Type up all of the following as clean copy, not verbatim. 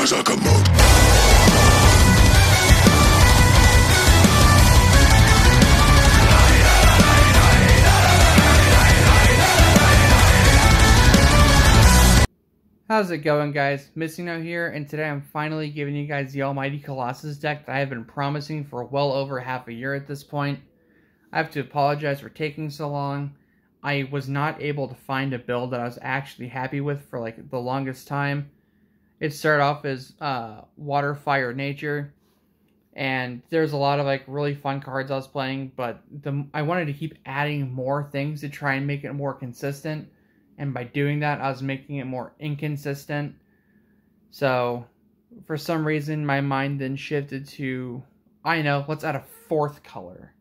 How's it going, guys? Missing Out here, and today I'm finally giving you guys the almighty Colossus deck that I have been promising for well over half a year at this point. I have to apologize for taking so long. I was not able to find a build that I was actually happy with for like the longest time. It started off as Water, Fire, Nature, and there's a lot of like really fun cards I was playing, but I wanted to keep adding more things to try and make it more consistent. And by doing that, I was making it more inconsistent. So, for some reason, my mind then shifted to, let's add a fourth color.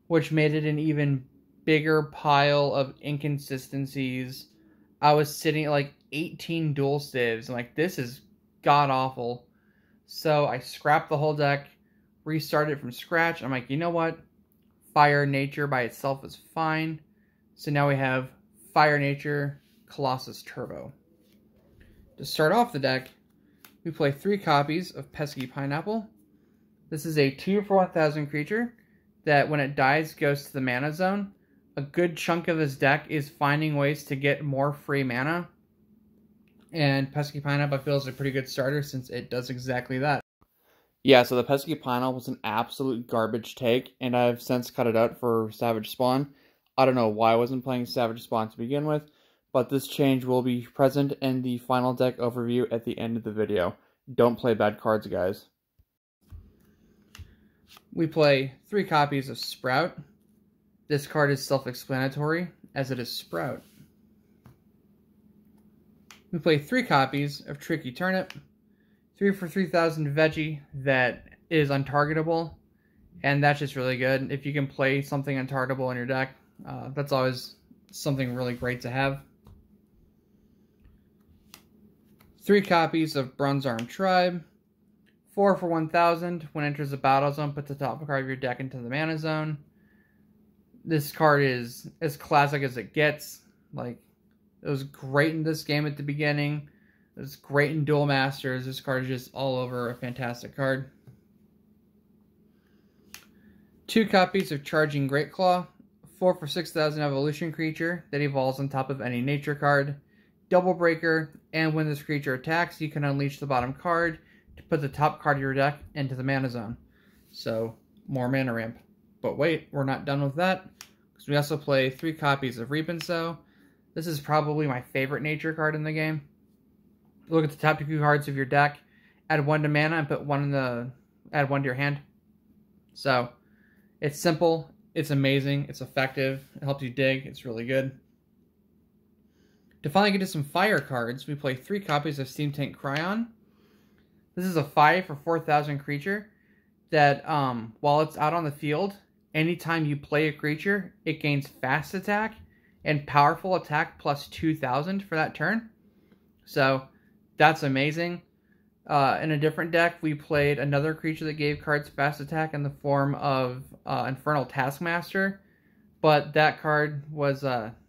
Which made it an even bigger pile of inconsistencies. I was sitting at like 18 dual civs. I'm like, this is god-awful. So, I scrapped the whole deck, restarted from scratch. I'm like, you know what? Fire Nature by itself is fine. So now we have Fire Nature, Colossus Turbo. To start off the deck, we play 3 copies of Pesky Pineapple. This is a 2 for 1,000 creature that when it dies goes to the mana zone. A good chunk of this deck is finding ways to get more free mana. And Pesky Pineapple I feel is a pretty good starter since it does exactly that. Yeah, so the Pesky Pineapple was an absolute garbage take, and I've since cut it out for Savage Spawn. I don't know why I wasn't playing Savage Spawn to begin with, but this change will be present in the final deck overview at the end of the video. Don't play bad cards, guys. We play 3 copies of Sprout. This card is self-explanatory, as it is Sprout. We play 3 copies of Tricky Turnip. 3 for 3,000 veggie that is untargetable, and that's just really good. If you can play something untargetable in your deck, that's always something really great to have. 3 copies of Bronze Arm Tribe. 4 for 1,000. When it enters the battle zone, put the top card of your deck into the mana zone. This card is as classic as it gets. Like, it was great in this game at the beginning. It was great in Duel Masters. This card is just all over a fantastic card. 2 copies of Charging Greatclaw. 4 for 6,000 evolution creature that evolves on top of any nature card. Double Breaker, and when this creature attacks, you can unleash the bottom card to put the top card of your deck into the mana zone. So, more mana ramp. But wait, we're not done with that, because we also play 3 copies of Reap and Sow. This is probably my favorite nature card in the game. Look at the top 2 cards of your deck, add 1 to mana, and add 1 to your hand. So, it's simple. It's amazing, it's effective, it helps you dig, it's really good. To finally get to some fire cards, we play 3 copies of Steam Tank Cryon. This is a 5 for 4,000 creature that, while it's out on the field, anytime you play a creature, it gains fast attack and powerful attack plus 2,000 for that turn. So, that's amazing. In a different deck, we played another creature that gave cards fast attack in the form of Infernal Taskmaster. But that card was,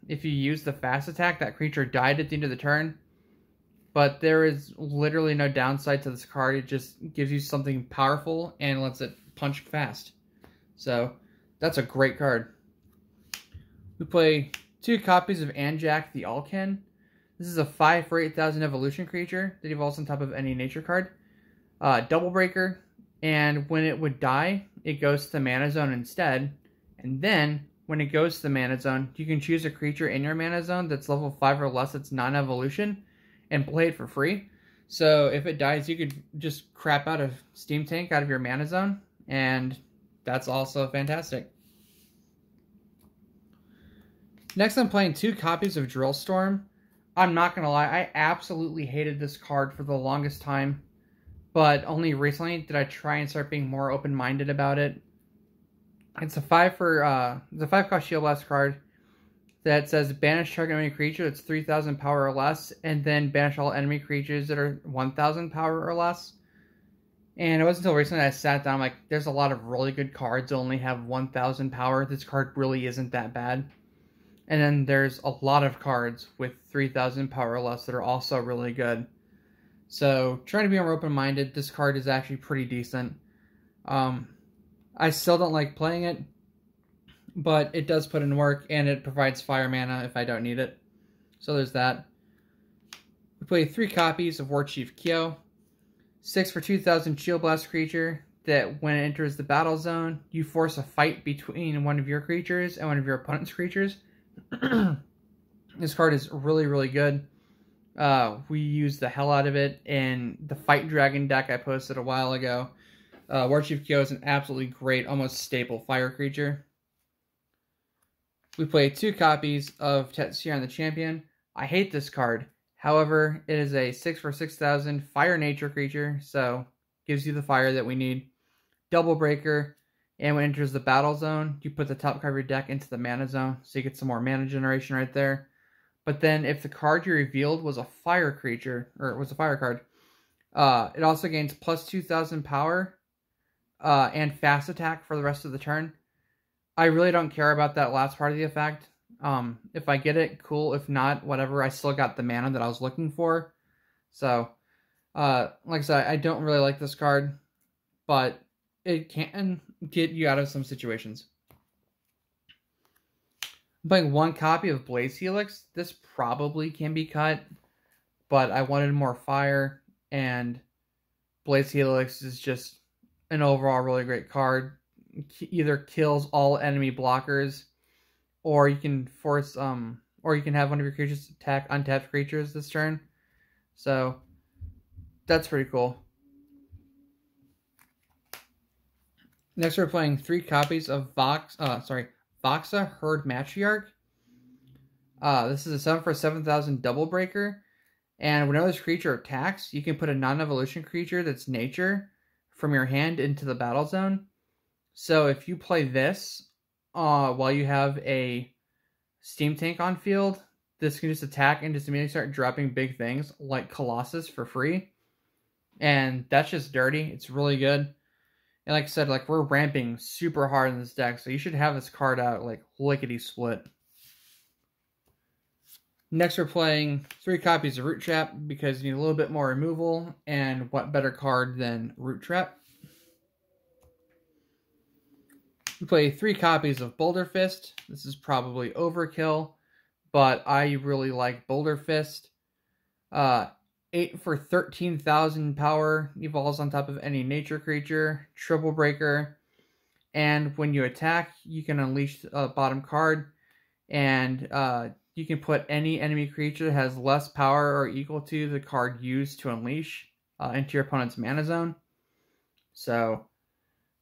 if you use the fast attack, that creature died at the end of the turn. But there is literally no downside to this card. It just gives you something powerful and lets it punch fast. So, that's a great card. We play 2 copies of Anjak the Alkin. This is a 5 for 8,000 evolution creature that evolves on top of any nature card. Double Breaker, and when it would die, it goes to the mana zone instead. And then, when it goes to the mana zone, you can choose a creature in your mana zone that's level 5 or less that's non-evolution, and play it for free. So if it dies, you could just crap out a Steam Tank out of your mana zone, and that's also fantastic. Next, I'm playing 2 copies of Drillstorm. I'm not going to lie, I absolutely hated this card for the longest time, but only recently did I try and start being more open-minded about it. It's a 5 cost Shield Blast card that says banish target enemy creature that's 3,000 power or less, and then banish all enemy creatures that are 1,000 power or less. And it wasn't until recently I sat down, like, there's a lot of really good cards that only have 1,000 power. This card really isn't that bad. And then there's a lot of cards with 3,000 power or less that are also really good. So trying to be more open-minded, this card is actually pretty decent. I still don't like playing it, but it does put in work, and it provides fire mana if I don't need it. So there's that. We play 3 copies of War Chief Kyo. 6 for 2,000 Shield Blast creature that when it enters the battle zone, you force a fight between one of your creatures and one of your opponent's creatures. This card is really, really good. We use the hell out of it in the Fight Dragon deck I posted a while ago. War Chief Kyo is an absolutely great, almost staple fire creature. We play 2 copies of Tetsuya the Champion. I hate this card. However, it is a 6 for 6,000 fire nature creature, so gives you the fire that we need. Double breaker, and when it enters the battle zone, you put the top card of your deck into the mana zone, so you get some more mana generation right there. But then if the card you revealed was a fire creature, or it was a fire card, it also gains plus 2,000 power and fast attack for the rest of the turn. I really don't care about that last part of the effect. If I get it, cool. If not, whatever. I still got the mana that I was looking for. So, like I said, I don't really like this card, but it can get you out of some situations. I'm playing 1 copy of Blaze Helix. This probably can be cut, but I wanted more fire, and Blaze Helix is just an overall really great card. Either kills all enemy blockers, or you can force, or you can have one of your creatures attack untapped creatures this turn. So that's pretty cool. Next, we're playing 3 copies of Voxa Herd Matriarch. This is a 7 for 7,000 double breaker, and whenever this creature attacks, you can put a non-evolution creature that's nature from your hand into the battle zone. So if you play this while you have a Steam Tank on field, this can just attack and just immediately start dropping big things like Colossus for free. And that's just dirty. It's really good. And like I said, like we're ramping super hard in this deck, so you should have this card out like lickety-split. Next, we're playing 3 copies of Root Trap because you need a little bit more removal, and what better card than Root Trap? We play 3 copies of Boulder Fist. This is probably overkill, but I really like Boulder Fist. 8 for 13,000 power, evolves on top of any nature creature, triple breaker, and when you attack, you can unleash a bottom card, and you can put any enemy creature that has less power or equal to the card used to unleash into your opponent's mana zone. So,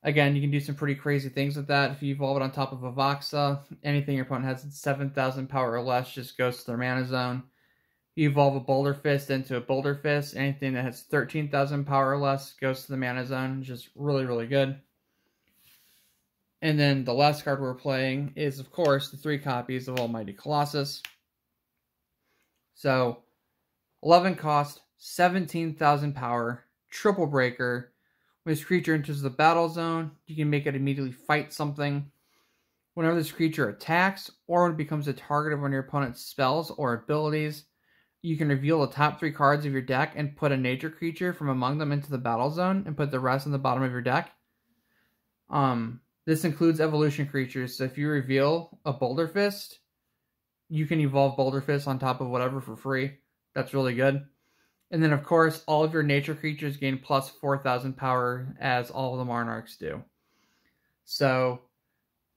again, you can do some pretty crazy things with that. If you evolve it on top of a Voxa, anything your opponent has 7,000 power or less just goes to their mana zone. You evolve a Boulder Fist into a Boulder Fist. Anything that has 13,000 power or less goes to the mana zone. It's just really, really good. And then the last card we're playing is, of course, the 3 copies of Almighty Colossus. So, 11 cost, 17,000 power, triple breaker. When this creature enters the battle zone, you can make it immediately fight something. Whenever this creature attacks, or when it becomes a target of one of your opponent's spells or abilities, you can reveal the top 3 cards of your deck and put a nature creature from among them into the battle zone and put the rest on the bottom of your deck. This includes evolution creatures, so if you reveal a Boulder Fist, you can evolve Boulder Fist on top of whatever for free. That's really good. And then, of course, all of your nature creatures gain plus 4,000 power, as all of the Monarchs do. So,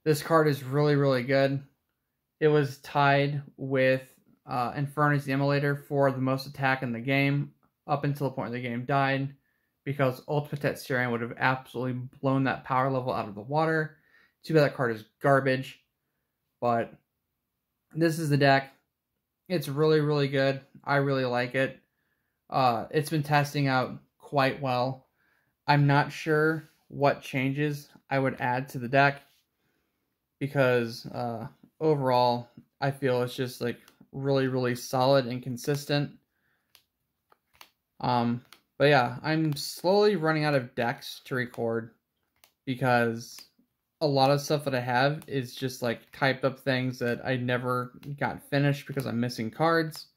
this card is really, really good. It was tied with Infernus the Immolator for the most attack in the game, up until the point the game died, because Ultimate Tetsuya would have absolutely blown that power level out of the water. Too bad that card is garbage, but this is the deck. It's really, really good. I really like it. It's been testing out quite well. I'm not sure what changes I would add to the deck, because overall, I feel it's just like really, really solid and consistent. But yeah, I'm slowly running out of decks to record, because a lot of stuff that I have is just like typed up things that I never got finished because I'm missing cards.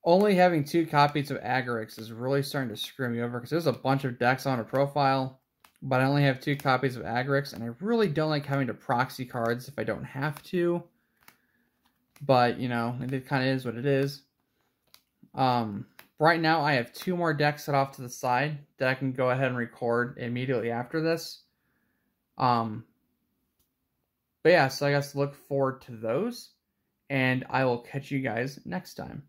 only having 2 copies of Agorix is really starting to screw me over because there's a bunch of decks on a profile, but I only have 2 copies of Agorix, and I really don't like having to proxy cards if I don't have to. But, you know, it kind of is what it is. Right now, I have 2 more decks set off to the side that I can go ahead and record immediately after this. But yeah, so I guess look forward to those, and I will catch you guys next time.